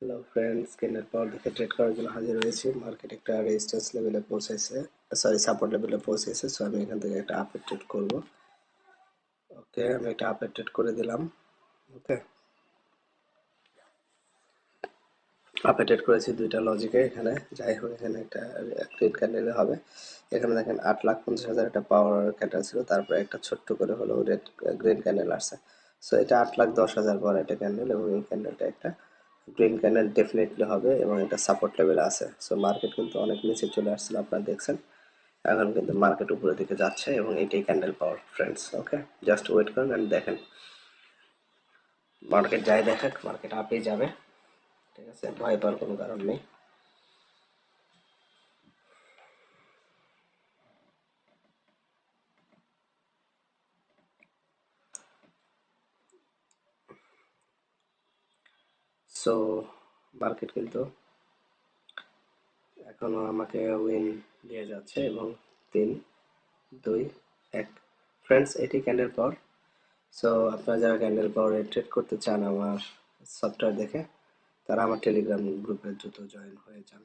Hello friends, candle পাওয়ার দেখে trade করার জন্য হাজির হয়েছি। মার্কেট একটা রেজিস্ট্যান্স লেভেলে পৌঁছেছে, সরি সাপোর্ট লেভেলে পৌঁছেছে। সো আমি এখান থেকে একটা আপের ট্রেড করবো। ওকে, আমি একটা আপের ট্রেড করে দিলাম। ওকে, আপে ট্রেড করেছি দুইটা লজিকে। এখানে যাই হোক, এখানে একটা গ্রিন ক্যান্ডেল হবে। এখানে দেখেন 8,50,000 একটা পাওয়ার ক্যান্ডেল ছিল, তারপরে একটা ছোট্ট করে হলো রেড গ্রিন ক্যান্ডেল আসছে। সো এটা 8,10,000 পাওয়ার একটা ক্যান্ডেল, এবং এই ক্যান্ডেলটা একটা গ্রিন ক্যান্ডেল ডেফিনেটলি হবে, এবং এটা সাপোর্ট লেভেলে আছে। সো মার্কেট কিন্তু অনেক নিচে চলে আসছিল, আপনারা দেখছেন। এখন কিন্তু মার্কেট উপরের দিকে যাচ্ছে, এবং এটাই ক্যান্ডেল পাওয়ার ফ্রেন্ডস। ওকে, জাস্ট ওয়েট করেন অ্যান্ড দেখেন। মার্কেট যাই দেখাক, মার্কেট আপেই যাবে। ঠিক আছে, ভয় পাওয়ার কোনো কারণ নেই। সো মার্কেট কিন্তু এখনো আমাকে উইন দিয়ে যাচ্ছে, এবং 3, 2, 1 ফ্রেন্ডস, এটি ক্যান্ডেল পাওয়ার। সো আপনারা যারা ক্যান্ডেল পাওয়ারে ট্রেড করতে চান আমার সফটওয়্যার দেখে, তারা আমার টেলিগ্রাম গ্রুপে দ্রুত জয়েন হয়ে যান।